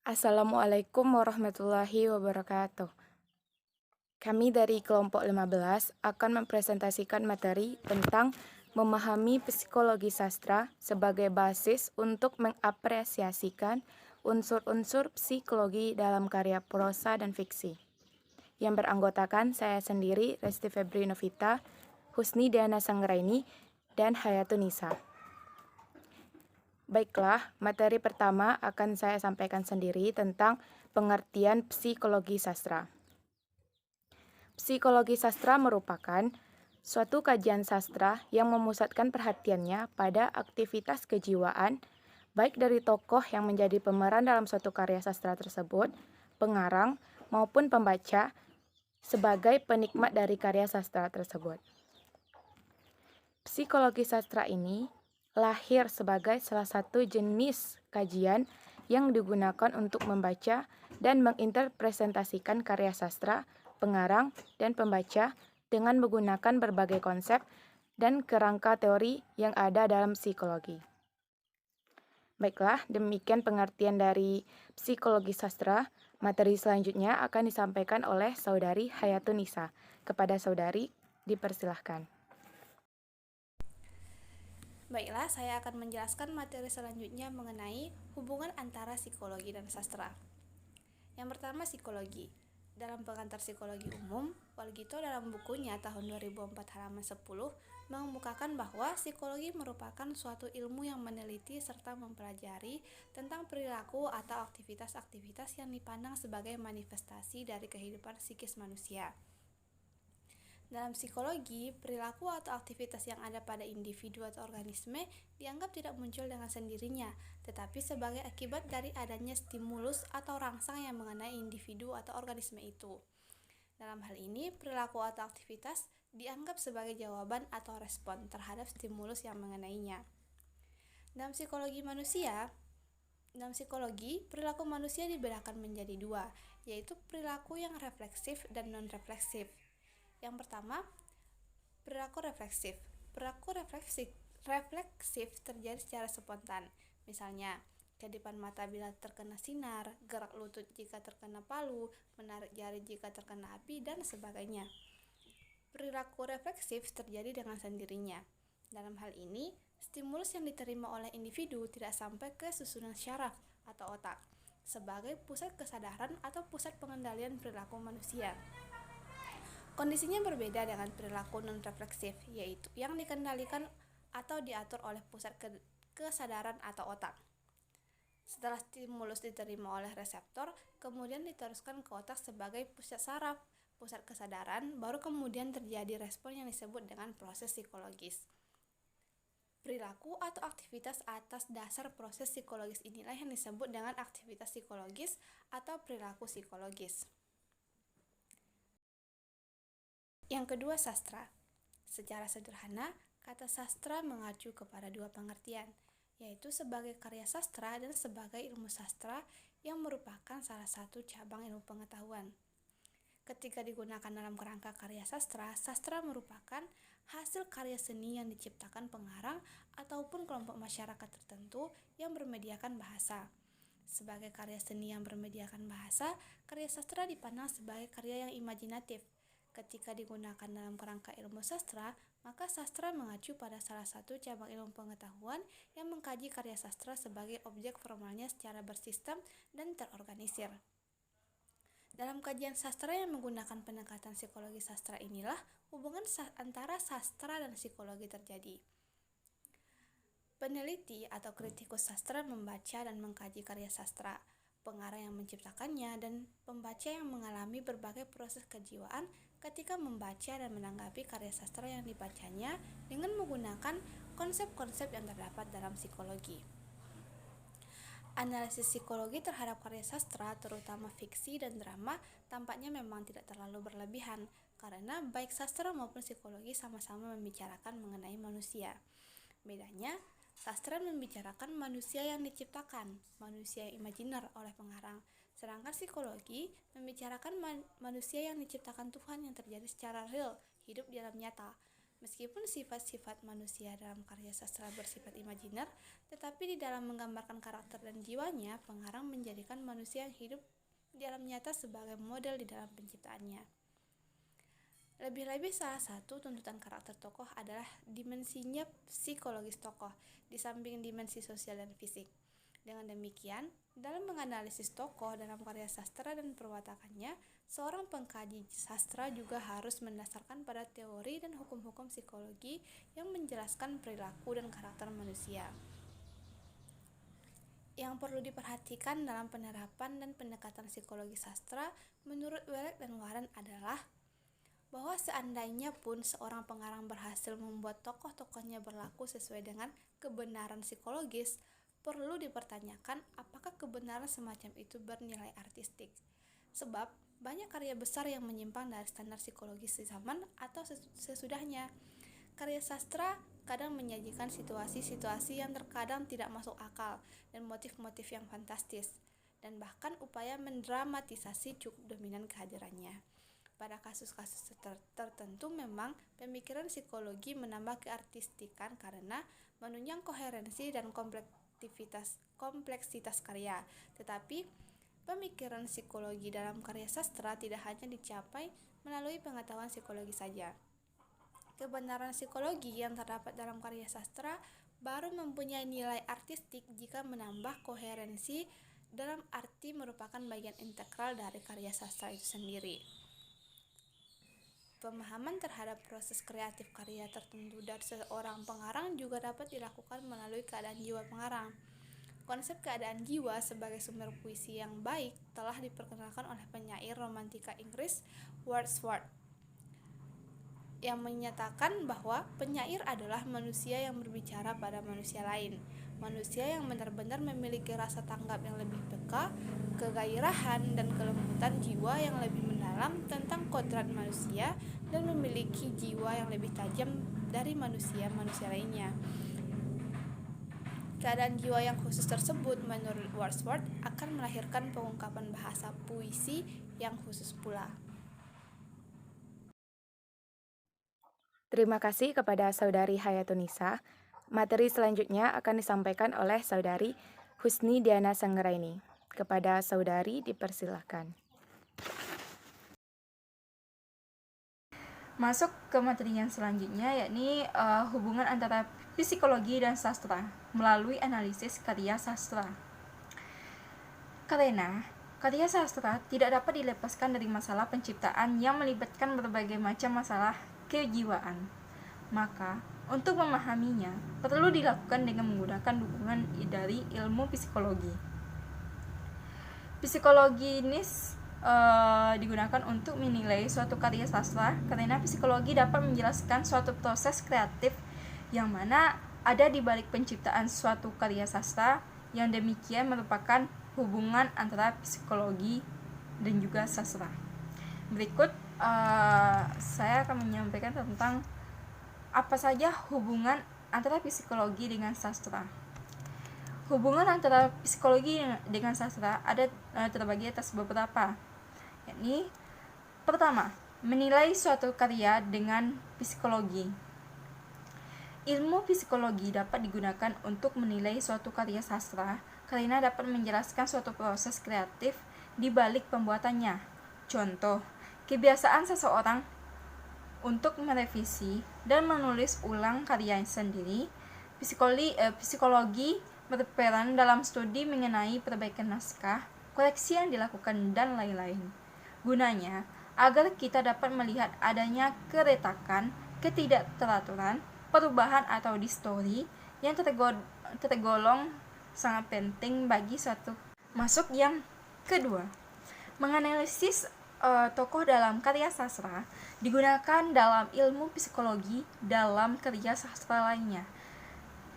Assalamualaikum warahmatullahi wabarakatuh. Kami dari kelompok 15 akan mempresentasikan materi tentang memahami psikologi sastra sebagai basis untuk mengapresiasikan unsur-unsur psikologi dalam karya prosa dan fiksi. Yang beranggotakan saya sendiri, Resti Febri Novita, Husni Diana Sanggraini, dan Hayatunisa. Baiklah, materi pertama akan saya sampaikan sendiri tentang pengertian psikologi sastra. Psikologi sastra merupakan suatu kajian sastra yang memusatkan perhatiannya pada aktivitas kejiwaan, baik dari tokoh yang menjadi pemeran dalam suatu karya sastra tersebut, pengarang, maupun pembaca, sebagai penikmat dari karya sastra tersebut. Psikologi sastra ini lahir sebagai salah satu jenis kajian yang digunakan untuk membaca dan menginterpretasikan karya sastra, pengarang, dan pembaca dengan menggunakan berbagai konsep dan kerangka teori yang ada dalam psikologi. Baiklah, demikian pengertian dari psikologi sastra. Materi selanjutnya akan disampaikan oleh Saudari Hayatunisa. Kepada Saudari, dipersilahkan. Baiklah, saya akan menjelaskan materi selanjutnya mengenai hubungan antara psikologi dan sastra. Yang pertama, psikologi. Dalam pengantar psikologi umum, Walgito dalam bukunya tahun 2004 halaman 10 mengemukakan bahwa psikologi merupakan suatu ilmu yang meneliti serta mempelajari tentang perilaku atau aktivitas-aktivitas yang dipandang sebagai manifestasi dari kehidupan psikis manusia. Dalam psikologi, perilaku atau aktivitas yang ada pada individu atau organisme dianggap tidak muncul dengan sendirinya, tetapi sebagai akibat dari adanya stimulus atau rangsang yang mengenai individu atau organisme itu. Dalam hal ini, perilaku atau aktivitas dianggap sebagai jawaban atau respon terhadap stimulus yang mengenainya. Dalam psikologi, perilaku manusia dibedakan menjadi dua, yaitu perilaku yang refleksif dan non-refleksif. Yang pertama, perilaku refleksif. Perilaku refleksif terjadi secara spontan. Misalnya, kedipan mata bila terkena sinar, gerak lutut jika terkena palu, menarik jari jika terkena api, dan sebagainya. Perilaku refleksif terjadi dengan sendirinya. Dalam hal ini, stimulus yang diterima oleh individu tidak sampai ke susunan syaraf atau otak sebagai pusat kesadaran atau pusat pengendalian perilaku manusia. Kondisinya berbeda dengan perilaku non-refleksif, yaitu yang dikendalikan atau diatur oleh pusat kesadaran atau otak. Setelah stimulus diterima oleh reseptor, kemudian diteruskan ke otak sebagai pusat saraf, pusat kesadaran, baru kemudian terjadi respon yang disebut dengan proses psikologis. Perilaku atau aktivitas atas dasar proses psikologis inilah yang disebut dengan aktivitas psikologis atau perilaku psikologis. Yang kedua, sastra. Secara sederhana, kata sastra mengacu kepada dua pengertian, yaitu sebagai karya sastra dan sebagai ilmu sastra yang merupakan salah satu cabang ilmu pengetahuan. Ketika digunakan dalam kerangka karya sastra, sastra merupakan hasil karya seni yang diciptakan pengarang ataupun kelompok masyarakat tertentu yang bermediakan bahasa. Sebagai karya seni yang bermediakan bahasa, karya sastra dipandang sebagai karya yang imajinatif. Ketika digunakan dalam kerangka ilmu sastra, maka sastra mengacu pada salah satu cabang ilmu pengetahuan yang mengkaji karya sastra sebagai objek formalnya secara bersistem dan terorganisir. Dalam kajian sastra yang menggunakan pendekatan psikologi sastra inilah hubungan antara sastra dan psikologi terjadi. Peneliti atau kritikus sastra membaca dan mengkaji karya sastra, pengarang yang menciptakannya, dan pembaca yang mengalami berbagai proses kejiwaan ketika membaca dan menanggapi karya sastra yang dibacanya dengan menggunakan konsep-konsep yang terdapat dalam psikologi. Analisis psikologi terhadap karya sastra, terutama fiksi dan drama, tampaknya memang tidak terlalu berlebihan, karena baik sastra maupun psikologi sama-sama membicarakan mengenai manusia. Bedanya, sastra membicarakan manusia yang diciptakan, manusia yang imajiner oleh pengarang, sedangkan psikologi membicarakan manusia yang diciptakan Tuhan yang terjadi secara real, hidup di alam nyata. Meskipun sifat-sifat manusia dalam karya sastra bersifat imajiner, tetapi di dalam menggambarkan karakter dan jiwanya, pengarang menjadikan manusia yang hidup di alam nyata sebagai model di dalam penciptaannya. Lebih-lebih salah satu tuntutan karakter tokoh adalah dimensinya psikologis tokoh, di samping dimensi sosial dan fisik. Dengan demikian, dalam menganalisis tokoh dalam karya sastra dan perwatakannya, seorang pengkaji sastra juga harus mendasarkan pada teori dan hukum-hukum psikologi yang menjelaskan perilaku dan karakter manusia. Yang perlu diperhatikan dalam penerapan dan pendekatan psikologi sastra menurut Welek dan Warren adalah bahwa seandainya pun seorang pengarang berhasil membuat tokoh-tokohnya berlaku sesuai dengan kebenaran psikologis, perlu dipertanyakan apakah kebenaran semacam itu bernilai artistik. Sebab banyak karya besar yang menyimpang dari standar psikologis di zaman atau sesudahnya. Karya sastra kadang menyajikan situasi-situasi yang terkadang tidak masuk akal dan motif-motif yang fantastis, dan bahkan upaya mendramatisasi cukup dominan kehadirannya. Pada kasus-kasus tertentu memang pemikiran psikologi menambah keartistikan karena menunjang koherensi dan kompleksitas karya. Tetapi pemikiran psikologi dalam karya sastra tidak hanya dicapai melalui pengetahuan psikologi saja. Kebenaran psikologi yang terdapat dalam karya sastra baru mempunyai nilai artistik jika menambah koherensi dalam arti merupakan bagian integral dari karya sastra itu sendiri. Pemahaman terhadap proses kreatif karya tertentu dari seorang pengarang juga dapat dilakukan melalui keadaan jiwa pengarang. Konsep keadaan jiwa sebagai sumber puisi yang baik telah diperkenalkan oleh penyair romantika Inggris Wordsworth, yang menyatakan bahwa penyair adalah manusia yang berbicara pada manusia lain, manusia yang benar-benar memiliki rasa tanggap yang lebih peka, kegairahan dan kelembutan jiwa yang lebih mendalam tentang kodrat manusia, dan memiliki jiwa yang lebih tajam dari manusia-manusia lainnya. Keadaan jiwa yang khusus tersebut menurut Wordsworth akan melahirkan pengungkapan bahasa puisi yang khusus pula. Terima kasih kepada Saudari Hayatunisa. Materi selanjutnya akan disampaikan oleh Saudari Husni Diana Sanggeraini. Kepada Saudari dipersilahkan. Masuk ke materi yang selanjutnya, yakni hubungan antara psikologi dan sastra melalui analisis karya sastra. Karena karya sastra tidak dapat dilepaskan dari masalah penciptaan yang melibatkan berbagai macam masalah kejiwaan. Maka, untuk memahaminya, perlu dilakukan dengan menggunakan dukungan dari ilmu psikologi. Psikologinis digunakan untuk menilai suatu karya sastra karena psikologi dapat menjelaskan suatu proses kreatif yang mana ada di balik penciptaan suatu karya sastra, yang demikian merupakan hubungan antara psikologi dan juga sastra. Berikut saya akan menyampaikan tentang apa saja hubungan antara psikologi dengan sastra. Hubungan antara psikologi dengan sastra ada terbagi atas beberapa, yakni pertama, menilai suatu karya dengan psikologi. Ilmu psikologi dapat digunakan untuk menilai suatu karya sastra karena dapat menjelaskan suatu proses kreatif di balik pembuatannya. Contoh, kebiasaan seseorang untuk merevisi dan menulis ulang karya sendiri. Psikologi berperan dalam studi mengenai perbaikan naskah, koreksi yang dilakukan, dan lain-lain. Gunanya agar kita dapat melihat adanya keretakan, ketidakteraturan, perubahan atau distori yang tergolong sangat penting bagi suatu. Masuk yang kedua, menganalisis tokoh dalam karya sastra digunakan dalam ilmu psikologi dalam karya sastra lainnya,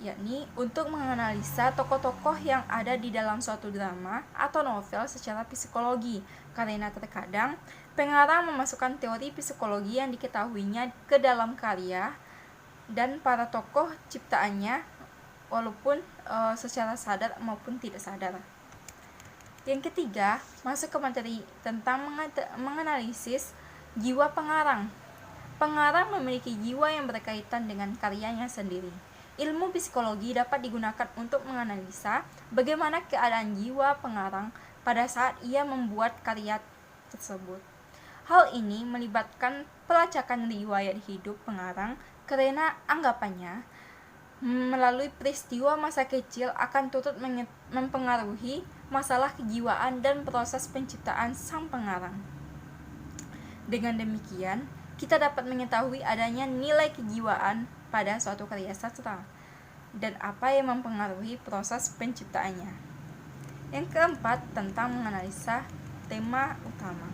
yakni untuk menganalisa tokoh-tokoh yang ada di dalam suatu drama atau novel secara psikologi, karena terkadang pengarang memasukkan teori psikologi yang diketahuinya ke dalam karya dan para tokoh ciptaannya, walaupun secara sadar maupun tidak sadar. Yang ketiga, masuk ke materi tentang menganalisis jiwa pengarang. pengarang memiliki jiwa yang berkaitan dengan karyanya sendiri. Ilmu psikologi dapat digunakan untuk menganalisa bagaimana keadaan jiwa pengarang pada saat ia membuat karya tersebut. Hal ini melibatkan pelacakan riwayat hidup pengarang karena anggapannya melalui peristiwa masa kecil akan turut mempengaruhi masalah kejiwaan dan proses penciptaan sang pengarang. Dengan demikian, kita dapat mengetahui adanya nilai kejiwaan pada suatu karya sastra dan apa yang mempengaruhi proses penciptaannya. Yang keempat, tentang menganalisa tema utama.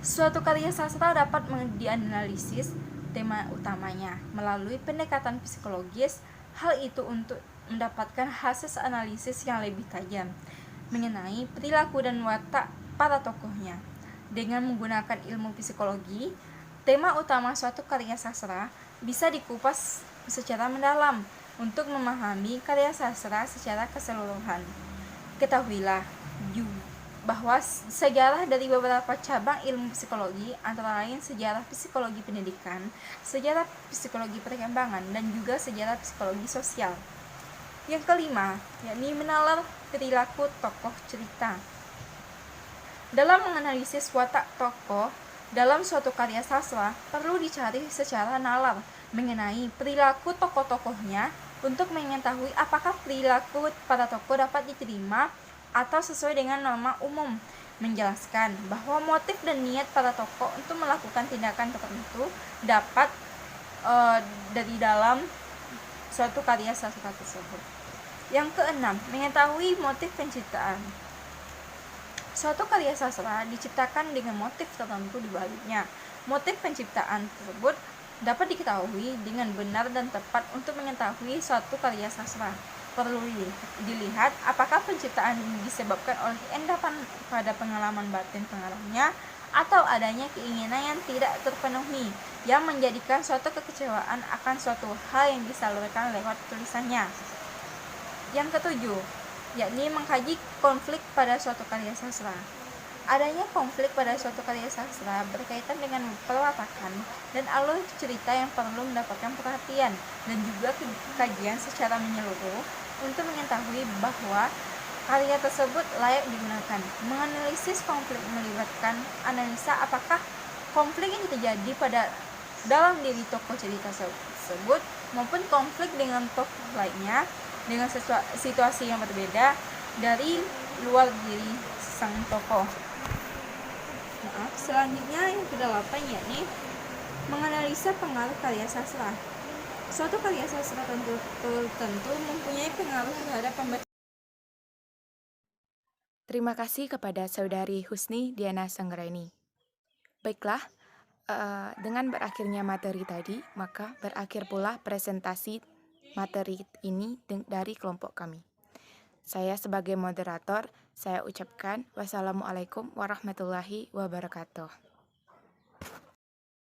Suatu karya sastra dapat dianalisis tema utamanya melalui pendekatan psikologis. Hal itu untuk mendapatkan hasil analisis yang lebih tajam mengenai perilaku dan watak para tokohnya. Dengan menggunakan ilmu psikologi, tema utama suatu karya sastra bisa dikupas secara mendalam untuk memahami karya sastra secara keseluruhan. Ketahuilah bahwa sejarah dari beberapa cabang ilmu psikologi, antara lain sejarah psikologi pendidikan, sejarah psikologi perkembangan, dan juga sejarah psikologi sosial. Yang kelima, yakni menalar perilaku tokoh cerita. Dalam menganalisis watak tokoh dalam suatu karya sastra, perlu dicari secara nalar mengenai perilaku tokoh-tokohnya untuk mengetahui apakah perilaku para tokoh dapat diterima atau sesuai dengan norma umum, menjelaskan bahwa motif dan niat para tokoh untuk melakukan tindakan tertentu dapat dari dalam suatu karya sastra tersebut. Yang keenam, mengetahui motif penciptaan. Suatu karya sastra diciptakan dengan motif tertentu di baliknya. Motif penciptaan tersebut dapat diketahui dengan benar dan tepat untuk mengetahui suatu karya sastra. Perlu dilihat apakah penciptaan ini disebabkan oleh endapan pada pengalaman batin pengarangnya atau adanya keinginan yang tidak terpenuhi yang menjadikan suatu kekecewaan akan suatu hal yang disalurkan lewat tulisannya. Yang ketujuh, yakni mengkaji konflik pada suatu karya sastra. Adanya konflik pada suatu karya sastra berkaitan dengan perwatakan dan alur cerita yang perlu mendapatkan perhatian dan juga kajian secara menyeluruh untuk mengetahui bahwa karya tersebut layak digunakan. Menganalisis konflik melibatkan analisa apakah konflik yang terjadi dalam diri tokoh cerita tersebut maupun konflik dengan tokoh lainnya dengan situasi yang berbeda dari luar diri sang tokoh. Selanjutnya yang ke-8 yakni menganalisa pengaruh karya sastra. Suatu karya sastra tentu mempunyai pengaruh terhadap pembaca. Terima kasih kepada Saudari Husni Diana Sanggraini. Baiklah, dengan berakhirnya materi tadi, maka berakhir pula presentasi materi ini dari kelompok kami. Saya sebagai moderator, saya ucapkan wassalamualaikum warahmatullahi wabarakatuh.